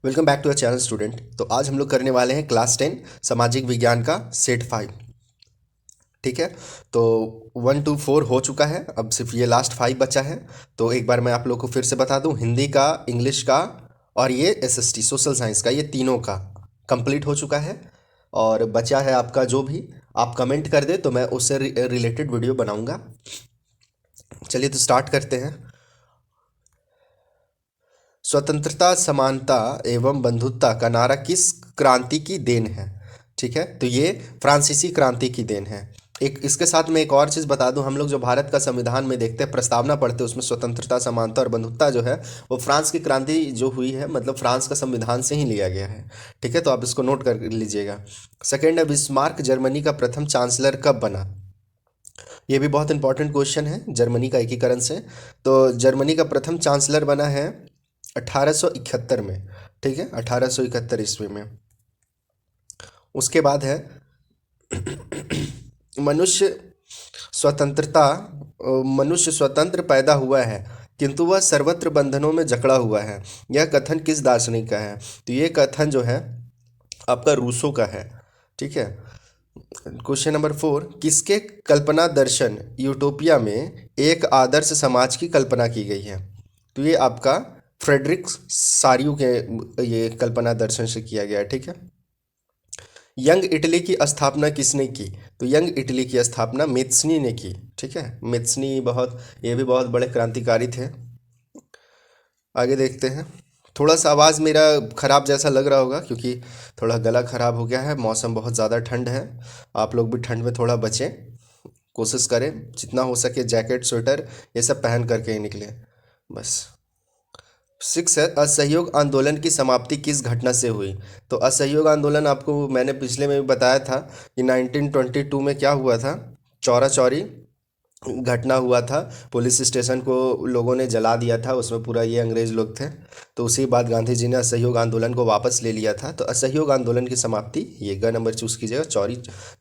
Welcome back to our channel student. तो आज हम लोग करने वाले हैं क्लास 10 सामाजिक विज्ञान का सेट 5। ठीक है। तो 1 to 4 हो चुका है, अब सिर्फ ये लास्ट 5 बचा है। तो एक बार मैं आप लोग को फिर से बता दूं, हिंदी का, इंग्लिश का और ये एसएसटी सोशल साइंस का, ये तीनों का कंप्लीट हो चुका है। और बचा है आपका जो भी आप कमेंट कर दे तो मैं उससे रिलेटेड वीडियो बनाऊंगा। चलिए तो स्टार्ट करते हैं। स्वतंत्रता, समानता एवं बंधुत्व का नारा किस क्रांति की देन है? ठीक है, तो ये फ्रांसीसी क्रांति की देन है। एक इसके साथ मैं एक और चीज़ बता दूं, हम लोग जो भारत का संविधान में देखते हैं, प्रस्तावना पढ़ते हैं, उसमें स्वतंत्रता, समानता और बंधुत्व जो है वो फ्रांस की क्रांति जो हुई है, मतलब फ्रांस का संविधान से ही लिया गया है। ठीक है, तो आप इसको नोट कर लीजिएगा। सेकेंड है, बिस्मार्क जर्मनी का प्रथम चांसलर कब बना? ये भी बहुत इंपॉर्टेंट क्वेश्चन है जर्मनी का एकीकरण से। तो जर्मनी का प्रथम चांसलर बना है 1871 में। ठीक है, 1871 ईस्वी में। उसके बाद है मनुष्य स्वतंत्रता मनुष्य स्वतंत्र पैदा हुआ है किंतु वह सर्वत्र बंधनों में जकड़ा हुआ है। यह कथन किस दार्शनिक का है? तो ये कथन जो है आपका रूसो का है। ठीक है। क्वेश्चन नंबर 4, किसके कल्पना दर्शन यूटोपिया में एक आदर्श समाज की कल्पना की गई है? तो ये आपका फ्रेडरिक सारियू के ये कल्पना दर्शन से किया गया है। ठीक है। यंग इटली की स्थापना किसने की? तो यंग इटली की स्थापना मेत्सनी ने की। ठीक है, मेत्सनी बहुत, ये भी बहुत बड़े क्रांतिकारी थे। आगे देखते हैं। थोड़ा सा आवाज़ मेरा ख़राब जैसा लग रहा होगा क्योंकि थोड़ा गला ख़राब हो गया है, मौसम बहुत ज़्यादा ठंड है। आप लोग भी ठंड में थोड़ा बचें, कोशिश करें जितना हो सके, जैकेट, स्वेटर ये सब पहन करके ही निकलें बस। 6 है, असहयोग आंदोलन की समाप्ति किस घटना से हुई? तो असहयोग आंदोलन आपको मैंने पिछले में भी बताया था कि 1922 में क्या हुआ था, चौरा चौरी घटना हुआ था। पुलिस स्टेशन को लोगों ने जला दिया था, उसमें पूरा ये अंग्रेज लोग थे। तो उसी बाद गांधी जी ने असहयोग आंदोलन को वापस ले लिया था। तो असहयोग आंदोलन की समाप्ति, ये ग नंबर चूज कीजिएगा,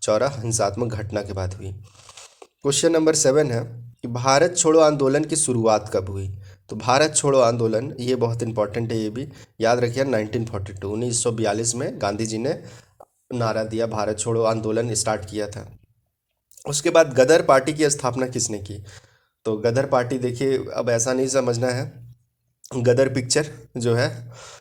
चौरा हिंसात्मक घटना के बाद हुई। क्वेश्चन नंबर 7 है कि भारत छोड़ो आंदोलन की शुरुआत कब हुई? तो भारत छोड़ो आंदोलन, ये बहुत इंपॉर्टेंट है, ये भी याद रखिए। 1942 1942 में गांधी जी ने नारा दिया, भारत छोड़ो आंदोलन स्टार्ट किया था। उसके बाद गदर पार्टी की स्थापना किसने की? तो गदर पार्टी, देखिए अब ऐसा नहीं समझना है, गदर पिक्चर जो है,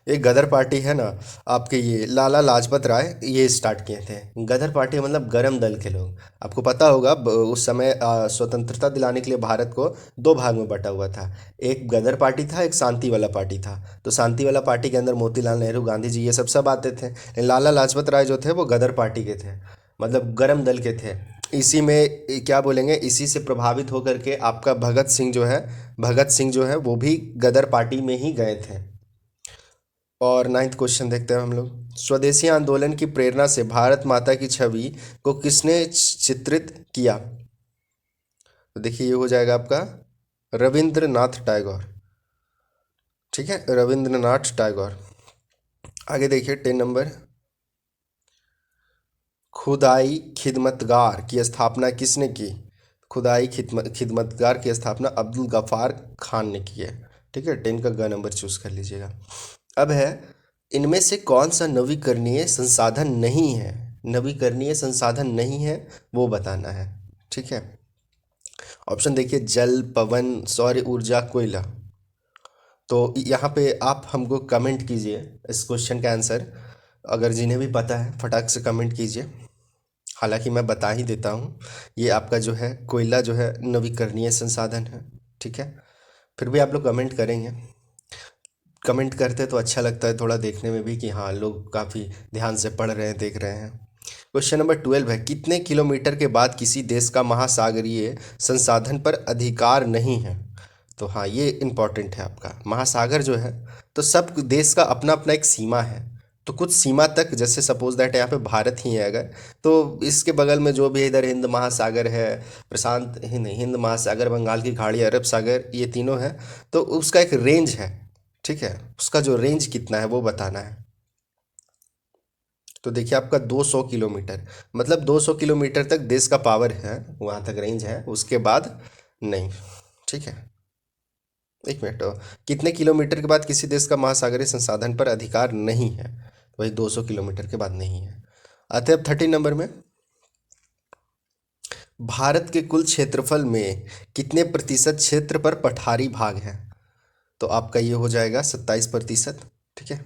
ये गदर पार्टी है ना, आपके ये लाला लाजपत राय ये स्टार्ट किए थे। गदर पार्टी मतलब गरम दल के लोग। आपको पता होगा उस समय स्वतंत्रता दिलाने के लिए भारत को दो भाग में बटा हुआ था। एक गदर पार्टी था, एक शांति वाला पार्टी था। तो शांति वाला पार्टी के अंदर मोतीलाल नेहरू, गांधी जी, ये सब आते थे, लेकिन लाला लाजपत राय जो थे वो गदर पार्टी के थे, मतलब गरम दल के थे। इसी में क्या बोलेंगे, इसी से प्रभावित होकर के आपका भगत सिंह जो है वो भी गदर पार्टी में ही गए थे। और नाइन्थ क्वेश्चन देखते हैं हम लोग। स्वदेशी आंदोलन की प्रेरणा से भारत माता की छवि को किसने चित्रित किया? तो देखिए ये हो जाएगा आपका रविंद्रनाथ टैगोर। ठीक है, रविंद्रनाथ टैगोर। आगे देखिए 10 नंबर, खुदाई खिदमतगार की स्थापना किसने की? खुदाई खिदमतगार की स्थापना अब्दुल गफ़ार खान ने की है। ठीक है, 10 का ग नंबर चूज कर लीजिएगा। अब है, इनमें से कौन सा नवीकरणीय संसाधन नहीं है? नवीकरणीय संसाधन नहीं है वो बताना है। ठीक है, ऑप्शन देखिए, जल, पवन, सौर ऊर्जा, कोयला। तो यहाँ पे आप हमको कमेंट कीजिए इस क्वेश्चन का आंसर, अगर जिन्हें भी पता है फटाक से कमेंट कीजिए। हालांकि मैं बता ही देता हूँ, ये आपका जो है कोयला जो है नवीकरणीय संसाधन है। ठीक है, फिर भी आप लोग कमेंट करेंगे, कमेंट करते तो अच्छा लगता है थोड़ा देखने में भी कि हाँ लोग काफ़ी ध्यान से पढ़ रहे हैं, देख रहे हैं। क्वेश्चन नंबर 12 है, कितने किलोमीटर के बाद किसी देश का महासागरीय संसाधन पर अधिकार नहीं है? तो हाँ ये इम्पॉर्टेंट है आपका, महासागर जो है, तो सब देश का अपना अपना एक सीमा है। तो कुछ सीमा तक, जैसे सपोज दैट यहाँ पे भारत ही है अगर, तो इसके बगल में जो भी इधर हिंद महासागर है, प्रशांत हिंद महासागर, बंगाल की खाड़ी, अरब सागर, ये तीनों है, तो उसका एक रेंज है। ठीक है, उसका जो रेंज कितना है वो बताना है। तो देखिए आपका 200 किलोमीटर, मतलब 200 किलोमीटर तक देश का पावर है, वहाँ तक रेंज है, उसके बाद नहीं। ठीक है, एक मिनट, कितने किलोमीटर के बाद किसी देश का महासागरीय संसाधन पर अधिकार नहीं है? तो वही 200 किलोमीटर के बाद नहीं है। आते हैं अब 13 नंबर में। भारत के कुल क्षेत्रफल में कितने प्रतिशत क्षेत्र पर पठारी भाग है? तो आपका ये हो जाएगा 27%। ठीक है,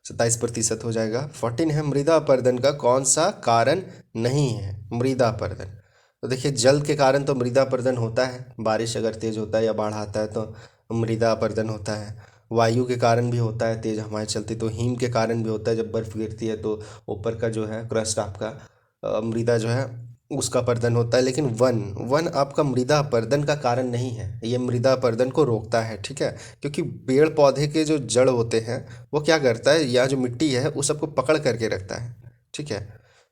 27% हो जाएगा। 14 है, मृदा अपरदन का कौन सा कारण नहीं है? मृदा अपरदन, तो देखिए जल के कारण तो मृदा अपरदन होता है, बारिश अगर तेज होता है या बाढ़ आता है तो मृदा अपरदन होता है। वायु के कारण भी होता है, तेज हवाएं चलती तो हिम के कारण भी होता है, जब बर्फ गिरती है तो ऊपर का जो है क्रस्ट आपका मृदा जो है उसका अपरदन होता है। लेकिन वन वन आपका मृदा अपरदन का कारण नहीं है, ये मृदा अपरदन को रोकता है। ठीक है, क्योंकि पेड़ पौधे के जो जड़ होते हैं वो क्या करता है, या जो मिट्टी है वो सबको पकड़ करके रखता है। ठीक है,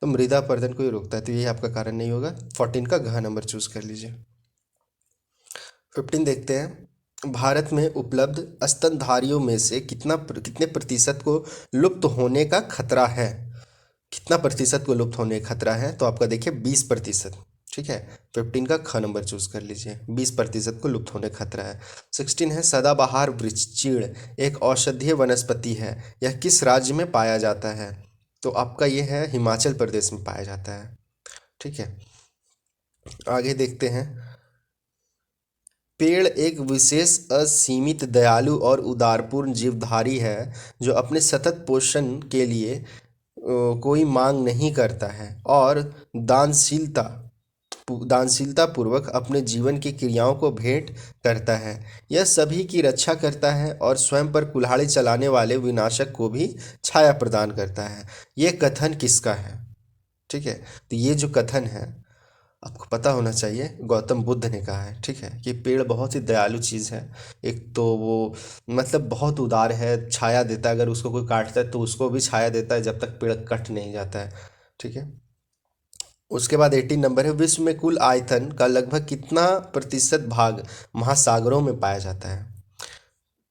तो मृदा अपरदन को ही रोकता है, तो ये आपका कारण नहीं होगा। 14 का घ नंबर चूज कर लीजिए। 15 देखते हैं। भारत में उपलब्ध स्तनधारियों में से कितने प्रतिशत को लुप्त होने का खतरा है? कितना प्रतिशत को लुप्त होने का खतरा है? तो आपका देखिए 20%। ठीक है, 15 का ख नंबर चूज कर लीजिए, 20% को लुप्त होने का खतरा है। 16 है, सदाबहार वृक्ष चीड़ एक औषधीय वनस्पति है, यह किस राज्य में पाया जाता है? तो आपका ये है हिमाचल प्रदेश में पाया जाता है। ठीक है, आगे देखते हैं। पेड़ एक विशेष असीमित दयालु और उदारपूर्ण जीवधारी है जो अपने सतत पोषण के लिए कोई मांग नहीं करता है और दानशीलता दानशीलता पूर्वक अपने जीवन की क्रियाओं को भेंट करता है। यह सभी की रक्षा करता है और स्वयं पर कुल्हाड़ी चलाने वाले विनाशक को भी छाया प्रदान करता है। यह कथन किसका है? ठीक है, तो ये जो कथन है आपको पता होना चाहिए, गौतम बुद्ध ने कहा है। ठीक है, कि पेड़ बहुत ही दयालु चीज़ है। एक तो वो मतलब बहुत उदार है, छाया देता है, अगर उसको कोई काटता है तो उसको भी छाया देता है जब तक पेड़ कट नहीं जाता है। ठीक है, उसके बाद 18 नंबर है, विश्व में कुल आयतन का लगभग कितना प्रतिशत भाग महासागरों में पाया जाता है?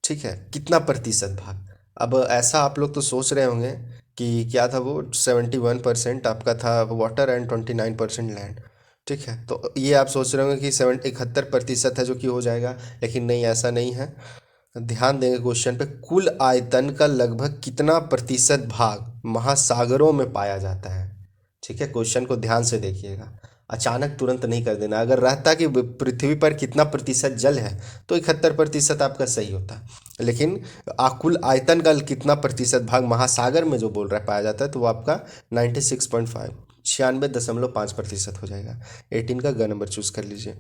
ठीक है, कितना प्रतिशत भाग? अब ऐसा आप लोग तो सोच रहे होंगे कि क्या था वो, 71% आपका था वाटर एंड 29% लैंड। ठीक है, तो ये आप सोच रहे होंगे कि 71% है जो कि हो जाएगा, लेकिन नहीं, ऐसा नहीं है। ध्यान देंगे क्वेश्चन पे, कुल आयतन का लगभग कितना प्रतिशत भाग महासागरों में पाया जाता है? ठीक है, क्वेश्चन को ध्यान से देखिएगा, अचानक तुरंत नहीं कर देना। अगर रहता कि पृथ्वी पर कितना प्रतिशत जल है तो 71% आपका सही होता, लेकिन कुल आयतन का कितना प्रतिशत भाग महासागर में जो बोल रहा है पाया जाता है, तो वो आपका 96.5 96.5% हो जाएगा। 18 का ग नंबर चूज कर लीजिए।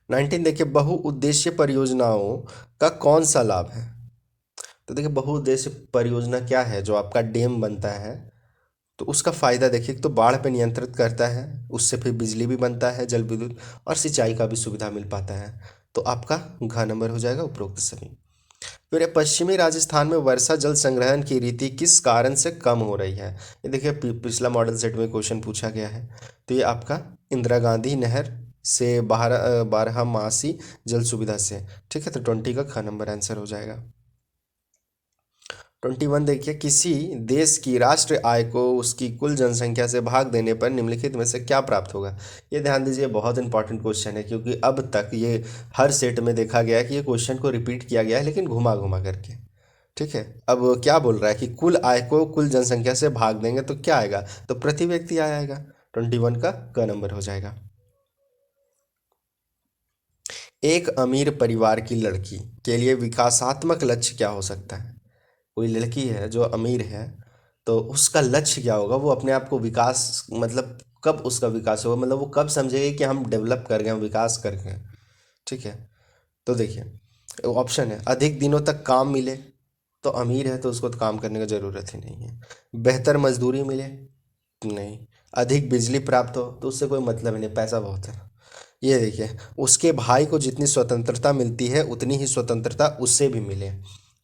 19 देखिए, बहुउद्देशीय परियोजनाओं का कौन सा लाभ है? तो देखिए बहुउद्देशीय परियोजना क्या है, जो आपका डैम बनता है तो उसका फ़ायदा देखिए, तो बाढ़ पे नियंत्रित करता है, उससे फिर बिजली भी बनता है, जल विद्युत और सिंचाई का भी सुविधा मिल पाता है। तो आपका घ नंबर हो जाएगा उपरोक्त सभी। फिर पश्चिमी राजस्थान में वर्षा जल संग्रहण की रीति किस कारण से कम हो रही है? ये देखिए पिछला मॉडल सेट में क्वेश्चन पूछा गया है। तो ये आपका इंदिरा गांधी नहर से बारहमासी जल सुविधा से। ठीक है, तो 20 का ख नंबर आंसर हो जाएगा। 21 देखिए, किसी देश की राष्ट्रीय आय को उसकी कुल जनसंख्या से भाग देने पर निम्नलिखित में से क्या प्राप्त होगा? ये ध्यान दीजिए, बहुत इंपॉर्टेंट क्वेश्चन है, क्योंकि अब तक ये हर सेट में देखा गया है कि ये क्वेश्चन को रिपीट किया गया है, लेकिन घुमा घुमा करके। ठीक है, अब क्या बोल रहा है कि कुल आय को कुल जनसंख्या से भाग देंगे तो क्या आएगा? तो प्रति व्यक्ति आय आएगा। 21 का क नंबर हो जाएगा। एक अमीर परिवार की लड़की के लिए विकासात्मक लक्ष्य क्या हो सकता है? कोई लड़की है जो अमीर है, तो उसका लक्ष्य क्या होगा? वो अपने आप को विकास, मतलब कब उसका विकास होगा, मतलब वो कब समझेगी कि हम डेवलप कर गए, हम विकास कर गए। ठीक है, तो देखिए ऑप्शन है, अधिक दिनों तक काम मिले, तो अमीर है तो उसको तो काम करने की ज़रूरत ही नहीं है। बेहतर मजदूरी मिले, नहीं। अधिक बिजली प्राप्त हो, तो उससे कोई मतलब ही नहीं, पैसा बहुत है। ये देखिए, उसके भाई को जितनी स्वतंत्रता मिलती है उतनी ही स्वतंत्रता उससे भी मिले।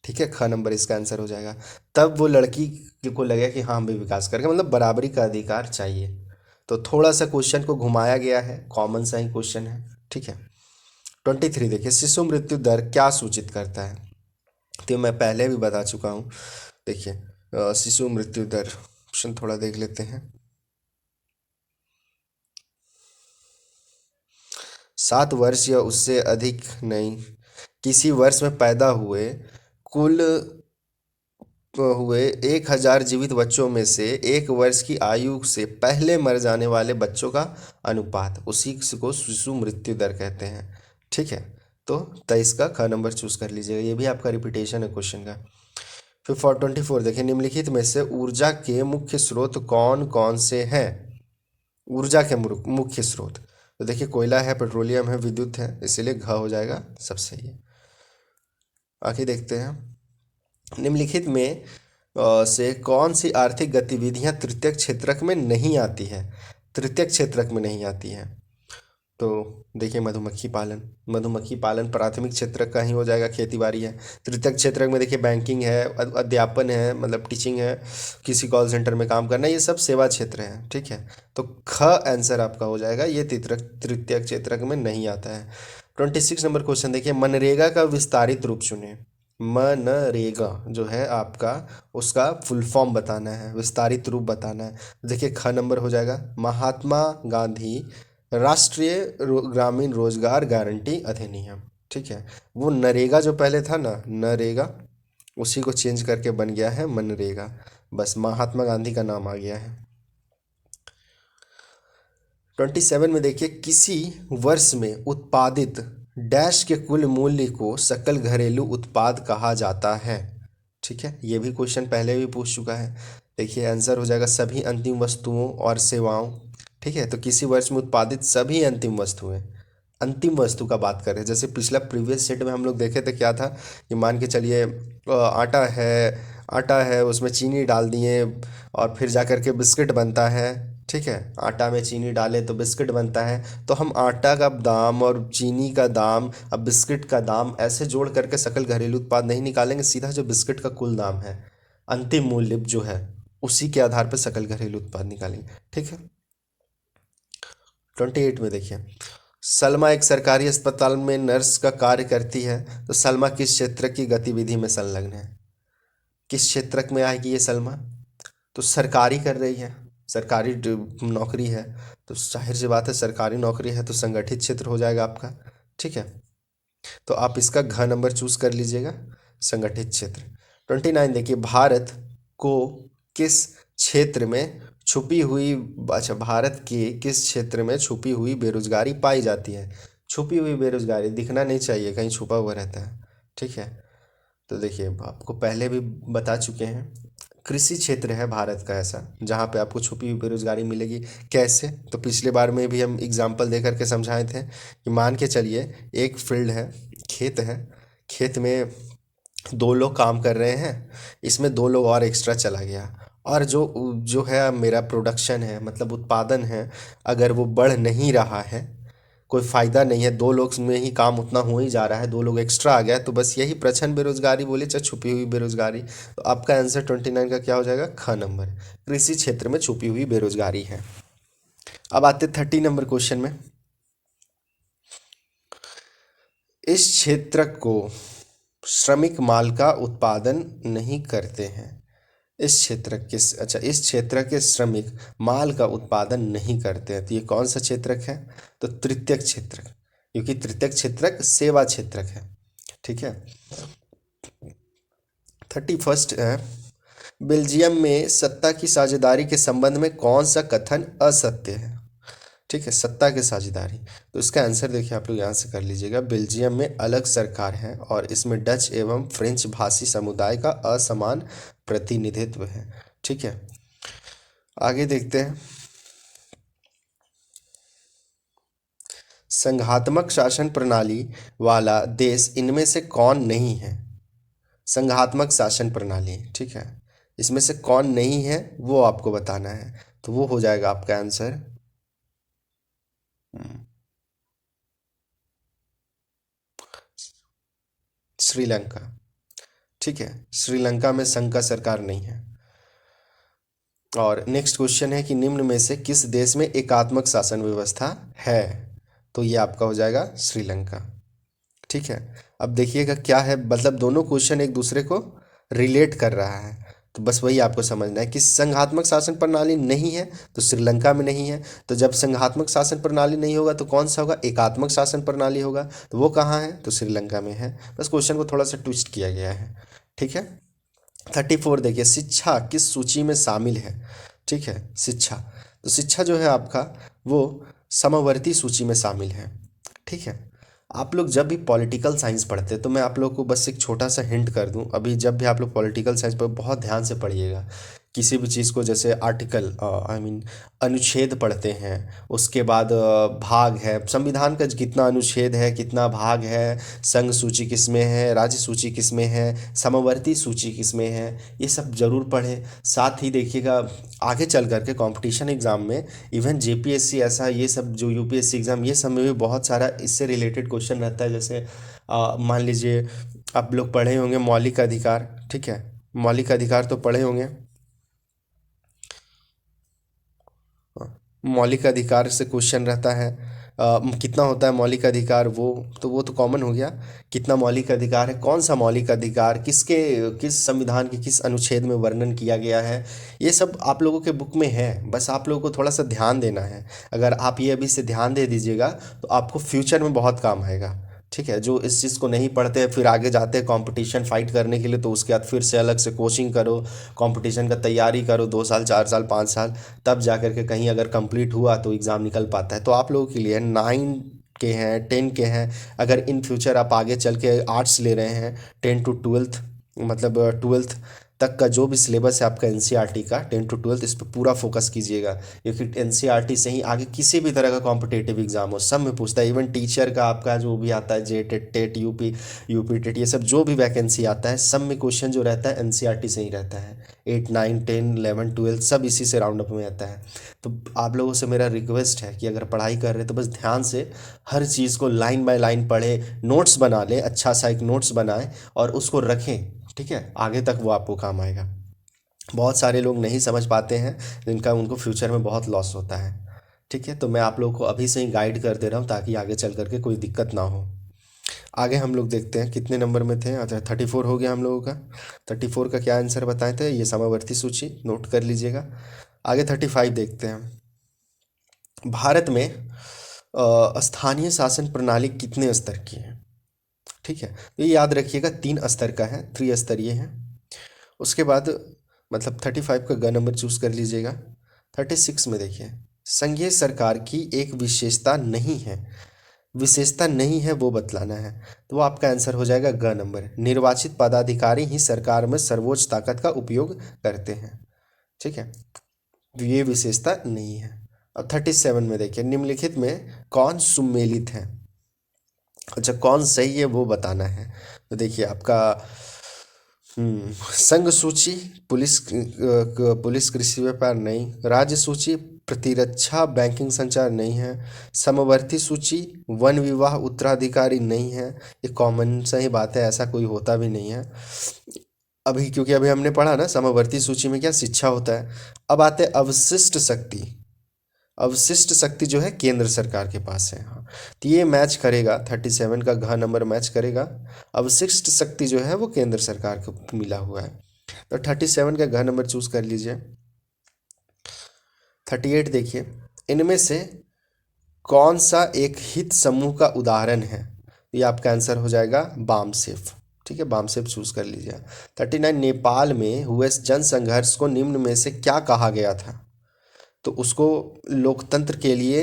ठीक है, ख नंबर इसका आंसर हो जाएगा। तब वो लड़की को लगे कि हाँ हम भी विकास करके, मतलब बराबरी का अधिकार चाहिए। तो थोड़ा सा क्वेश्चन को घुमाया गया है, कॉमन सा ही क्वेश्चन है। ठीक है, 23 देखिए, शिशु मृत्यु दर क्या सूचित करता है? तो मैं पहले भी बता चुका हूँ। देखिए शिशु मृत्यु दर ऑप्शन थोड़ा देख लेते हैं। 7 वर्ष या उससे अधिक नहीं, किसी वर्ष में पैदा कुल हुए 1,000 जीवित बच्चों में से 1 वर्ष की आयु से पहले मर जाने वाले बच्चों का अनुपात, उसी को शिशु मृत्यु दर कहते हैं। ठीक है, तो 23 का ख नंबर चूज कर लीजिएगा, ये भी आपका रिपीटेशन है क्वेश्चन का। फिर 424 देखिए, निम्नलिखित में से ऊर्जा के मुख्य स्रोत कौन कौन से हैं? ऊर्जा के मुख्य स्रोत, तो देखिए कोयला है, पेट्रोलियम है, विद्युत है, इसीलिए घ हो जाएगा, सब सही है। आगे देखते हैं, निम्नलिखित में से कौन सी आर्थिक गतिविधियां तृतीयक क्षेत्रक में नहीं आती है? तृतीयक क्षेत्रक में नहीं आती है, तो देखिए मधुमक्खी पालन प्राथमिक क्षेत्र का ही हो जाएगा, खेती बाड़ी है। तृतीयक क्षेत्र में देखिए बैंकिंग है, अध्यापन है, मतलब टीचिंग है, किसी कॉल सेंटर में काम करना, ये सब सेवा क्षेत्र है। ठीक है, तो ख आंसर आपका हो जाएगा, ये तृतीयक क्षेत्र में नहीं आता है। 26 नंबर क्वेश्चन देखिए, मनरेगा का विस्तारित रूप चुने। मनरेगा जो है आपका, उसका फुल फॉर्म बताना है, विस्तारित रूप बताना है। देखिए ख नंबर हो जाएगा, महात्मा गांधी राष्ट्रीय ग्रामीण रोजगार गारंटी अधिनियम। ठीक है, वो नरेगा जो पहले था ना, नरेगा, उसी को चेंज करके बन गया है मनरेगा, बस महात्मा गांधी का नाम आ गया है। 27 में देखिए, किसी वर्ष में उत्पादित डैश के कुल मूल्य को सकल घरेलू उत्पाद कहा जाता है। ठीक है, ये भी क्वेश्चन पहले भी पूछ चुका है। देखिए आंसर हो जाएगा सभी अंतिम वस्तुओं और सेवाओं। ठीक है, तो किसी वर्ष में उत्पादित सभी अंतिम वस्तुएं, अंतिम वस्तु का बात करें, जैसे पिछला प्रीवियस सेट में हम लोग देखे थे क्या था कि मान के चलिए आटा है, उसमें चीनी डाल दिए और फिर जा कर के बिस्किट बनता है। ठीक है, आटा में चीनी डाले तो बिस्किट बनता है, तो हम आटा का दाम और चीनी का दाम, अब बिस्किट का दाम ऐसे जोड़ करके सकल घरेलू उत्पाद नहीं निकालेंगे, सीधा जो बिस्किट का कुल दाम है, अंतिम मूल्य जो है, उसी के आधार पर सकल घरेलू उत्पाद निकालेंगे। ठीक है, 28 में देखिए, सलमा एक सरकारी अस्पताल में नर्स का कार्य करती है, तो सलमा किस क्षेत्र की गतिविधि में संलग्न है? किस क्षेत्र में आएगी ये सलमा? तो सरकारी कर रही है, सरकारी नौकरी है, तो जाहिर सी बात है सरकारी नौकरी है तो संगठित क्षेत्र हो जाएगा आपका। ठीक है, तो आप इसका घ नंबर चूज कर लीजिएगा, संगठित क्षेत्र। 29 देखिए, भारत को किस क्षेत्र में छुपी हुई, अच्छा, भारत के किस क्षेत्र में छुपी हुई बेरोजगारी पाई जाती है? छुपी हुई बेरोजगारी दिखना नहीं चाहिए, कहीं छुपा हुआ रहता है। ठीक है, तो देखिए आपको पहले भी बता चुके हैं, कृषि क्षेत्र है भारत का ऐसा जहाँ पे आपको छुपी हुई बेरोजगारी मिलेगी। कैसे? तो पिछले बार में भी हम एग्जाम्पल दे करके समझाए थे कि मान के चलिए एक फील्ड है, खेत है, खेत में 2 लोग काम कर रहे हैं, इसमें 2 लोग और एक्स्ट्रा चला गया, और जो जो है मेरा प्रोडक्शन है, मतलब उत्पादन है, अगर वो बढ़ नहीं रहा है, कोई फ़ायदा नहीं है, 2 लोग में ही काम उतना हो ही जा रहा है, 2 लोग एक्स्ट्रा आ गया, तो बस यही प्रच्छन्न बेरोजगारी बोले चाहे छुपी हुई बेरोजगारी। तो आपका आंसर 29 का क्या हो जाएगा? ख नंबर, कृषि क्षेत्र में छुपी हुई बेरोजगारी है। अब आते 30 नंबर क्वेश्चन में, इस क्षेत्र को श्रमिक माल का उत्पादन नहीं करते हैं। इस क्षेत्र के श्रमिक माल का उत्पादन नहीं करते हैं, तो ये कौन सा क्षेत्रक है? तो तृतीयक क्षेत्रक, क्योंकि तृतीयक क्षेत्रक सेवा क्षेत्रक है। ठीक है, 31 है, बेल्जियम में सत्ता की साझेदारी के संबंध में कौन सा कथन असत्य है? ठीक है, सत्ता की साझेदारी, तो इसका आंसर देखिए आप लोग यहाँ से कर लीजिएगा, बेल्जियम में अलग सरकार है और इसमें डच एवं फ्रेंच भाषी समुदाय का असमान प्रतिनिधित्व है। ठीक है, आगे देखते हैं, संघात्मक शासन प्रणाली वाला देश इनमें से कौन नहीं है? संघात्मक शासन प्रणाली, ठीक है, इसमें से कौन नहीं है वो आपको बताना है, तो वो हो जाएगा आपका आंसर श्रीलंका। ठीक है, श्रीलंका में संघ का सरकार नहीं है। और नेक्स्ट क्वेश्चन है कि निम्न में से किस देश में एकात्मक शासन व्यवस्था है? तो ये आपका हो जाएगा श्रीलंका। ठीक है, अब देखिएगा क्या है, मतलब दोनों क्वेश्चन एक दूसरे को रिलेट कर रहा है, तो बस वही आपको समझना है कि संघात्मक शासन प्रणाली नहीं है तो श्रीलंका में नहीं है। तो जब संघात्मक शासन प्रणाली नहीं होगा तो कौन सा होगा, एकात्मक शासन प्रणाली होगा। तो वो कहाँ है, तो श्रीलंका में है। बस क्वेश्चन को थोड़ा सा ट्विस्ट किया गया है। ठीक है। 34 देखिए, शिक्षा किस सूची में शामिल है। ठीक है, शिक्षा, तो शिक्षा जो है आपका वो समवर्ती सूची में शामिल है। ठीक है। आप लोग जब भी पॉलिटिकल साइंस पढ़ते हैं तो मैं आप लोग को बस एक छोटा सा हिंट कर दूं, अभी जब भी आप लोग पॉलिटिकल साइंस पर बहुत ध्यान से पढ़िएगा। किसी भी चीज़ को जैसे आर्टिकल आई मीन अनुच्छेद पढ़ते हैं, उसके बाद भाग है, संविधान का कितना अनुच्छेद है, कितना भाग है, संघ सूची किसमें है, राज्य सूची किसमें है, समवर्ती सूची किसमें है, ये सब जरूर पढ़ें। साथ ही देखिएगा आगे चल करके कंपटीशन एग्ज़ाम में, इवन जेपीएससी ऐसा, ये सब जो यूपीएससी एग्ज़ाम, ये सब में भी बहुत सारा इससे रिलेटेड क्वेश्चन रहता है। जैसे मान लीजिए आप लोग पढ़े होंगे मौलिक अधिकार। ठीक है, मौलिक अधिकार तो पढ़े होंगे। मौलिक अधिकार से क्वेश्चन रहता है, कितना होता है मौलिक अधिकार, वो तो कॉमन हो गया। कितना मौलिक अधिकार है, कौन सा मौलिक अधिकार, किसके किस संविधान के किस अनुच्छेद में वर्णन किया गया है, ये सब आप लोगों के बुक में है। बस आप लोगों को थोड़ा सा ध्यान देना है। अगर आप ये अभी से ध्यान दे दीजिएगा तो आपको फ्यूचर में बहुत काम आएगा। ठीक है, जो इस चीज़ को नहीं पढ़ते हैं फिर आगे जाते हैं कंपटीशन फाइट करने के लिए, तो उसके बाद फिर से अलग से कोचिंग करो, कंपटीशन का तैयारी करो 2 साल 4 साल 5 साल, तब जा कर के कहीं अगर कंप्लीट हुआ तो एग्ज़ाम निकल पाता है। तो आप लोगों के लिए 9 के हैं, 10 के हैं, अगर इन फ्यूचर आप आगे चल के आर्ट्स ले रहे हैं, 10 to 12 मतलब 12th तक का जो भी सिलेबस है आपका एनसीईआरटी का 10 to 12, इस पर पूरा फोकस कीजिएगा। क्योंकि एनसीईआरटी से ही आगे किसी भी तरह का कॉम्पिटेटिव एग्जाम हो सब में पूछता है। इवन टीचर का आपका जो भी आता है, जे टेट, टेट, यूपी टेट, ये सब जो भी वैकेंसी आता है सब में क्वेश्चन जो रहता है एनसीईआरटी से ही रहता है। 8 9 10 11 12 सब इसी से राउंड अप में आता है। तो आप लोगों से मेरा रिक्वेस्ट है कि अगर पढ़ाई कर रहे हैं तो बस ध्यान से हर चीज़ को लाइन बाय लाइन पढ़े, नोट्स बना लें, अच्छा सा एक नोट्स बनाएं और उसको रखें। ठीक है, आगे तक वो आपको काम आएगा। बहुत सारे लोग नहीं समझ पाते हैं जिनका उनको फ्यूचर में बहुत लॉस होता है। ठीक है, तो मैं आप लोगों को अभी से ही गाइड कर दे रहा हूँ ताकि आगे चल करके कोई दिक्कत ना हो। आगे हम लोग देखते हैं कितने नंबर में थे। अच्छा, 34 हो गया हम लोगों का। 34 का क्या आंसर बताए थे, ये समवर्ती सूची नोट कर लीजिएगा। आगे 35 देखते हैं। भारत में स्थानीय शासन प्रणाली कितने स्तर की है। ठीक है, तो ये याद रखिएगा 3 स्तर का है, त्रिस्तरीय है। उसके बाद मतलब 35 का ग नंबर चूज कर लीजिएगा। 36 में देखिए, संघीय सरकार की एक विशेषता नहीं है वो बतलाना है। तो वो आपका आंसर हो जाएगा ग नंबर, निर्वाचित पदाधिकारी ही सरकार में सर्वोच्च ताकत का उपयोग करते हैं। ठीक है, तो ये विशेषता नहीं है। अब 37 में देखिए, निम्नलिखित में कौन सुमेलित है। अच्छा, कौन सही है वो बताना है। तो देखिए आपका संघ सूची, पुलिस कृषि व्यापार नहीं, राज्य सूची प्रतिरक्षा बैंकिंग संचार नहीं है, समवर्ती सूची वन विवाह उत्तराधिकारी नहीं है। ये कॉमन सही बात है, ऐसा कोई होता भी नहीं है अभी, क्योंकि अभी हमने पढ़ा ना समवर्ती सूची में क्या शिक्षा होता है। अब आते हैं अवशिष्ट शक्ति। अवशिष्ट शक्ति जो है केंद्र सरकार के पास है। हाँ, तो ये मैच करेगा, 37 का घ नंबर मैच करेगा। अवशिष्ट शक्ति जो है वो केंद्र सरकार को मिला हुआ है। तो 37 का घ नंबर चूज कर लीजिए। 38 देखिए, इनमें से कौन सा एक हित समूह का उदाहरण है। ये आपका आंसर हो जाएगा बामसेफ। ठीक है, बामसेफ चूज कर लीजिए। 39, नेपाल में हुए जन संघर्ष को निम्न में से क्या कहा गया था। तो उसको लोकतंत्र के लिए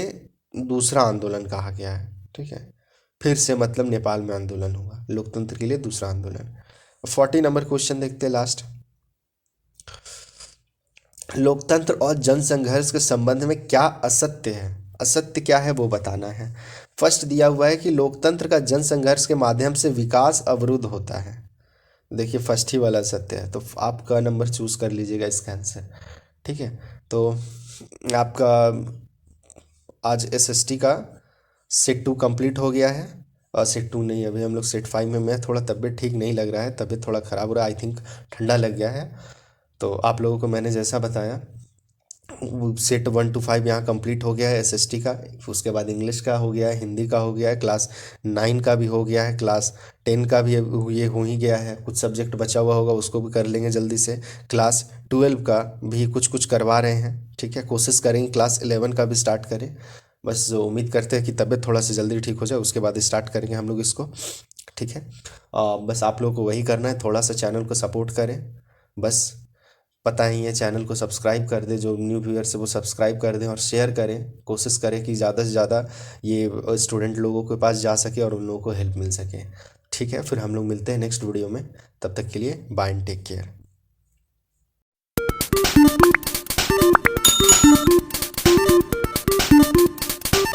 दूसरा आंदोलन कहा गया है। ठीक है, फिर से मतलब नेपाल में आंदोलन हुआ, लोकतंत्र के लिए दूसरा आंदोलन। 40 नंबर क्वेश्चन देखते हैं लास्ट। लोकतंत्र और जनसंघर्ष के संबंध में क्या असत्य है, असत्य क्या है वो बताना है। फर्स्ट दिया हुआ है कि लोकतंत्र का जनसंघर्ष के माध्यम से विकास अवरुद्ध होता है। देखिए फर्स्ट ही वाला सत्य है, तो आप का नंबर चूज कर लीजिएगा इसका आंसर। ठीक है, तो आपका आज एसएसटी का सेट 2 कंप्लीट हो गया है। और सेट 2 नहीं, अभी हम लोग सेट 5 में। मैं थोड़ा तबीयत ठीक नहीं लग रहा है, तबीयत थोड़ा ख़राब हो रहा है, आई थिंक ठंडा लग गया है। तो आप लोगों को मैंने जैसा बताया सेट 1 to 5 यहाँ कंप्लीट हो गया है एसएसटी का। उसके बाद इंग्लिश का हो गया है, हिंदी का हो गया है, क्लास 9 का भी हो गया है, क्लास 10 का भी ये हो ही गया है, कुछ सब्जेक्ट बचा हुआ होगा उसको भी कर लेंगे जल्दी से। क्लास 12 का भी कुछ कुछ करवा रहे हैं, ठीक है, कोशिश करेंगे क्लास 11 का भी स्टार्ट करें। बस उम्मीद करते हैं कि तबीयत थोड़ा सा जल्दी ठीक हो जाए, उसके बाद स्टार्ट करेंगे हम लोग इसको, ठीक है। बस आप लोगों को वही करना है, थोड़ा सा चैनल को सपोर्ट करें बस। पता ही है, चैनल को सब्सक्राइब कर दें, जो न्यू व्यूअर्स है वो सब्सक्राइब कर दें और शेयर करें, कोशिश करें कि ज़्यादा से ज़्यादा ये स्टूडेंट लोगों के पास जा सके और उन लोगों को हेल्प मिल सके, ठीक है। फिर हम लोग मिलते हैं नेक्स्ट वीडियो में, तब तक के लिए बाय एंड टेक केयर।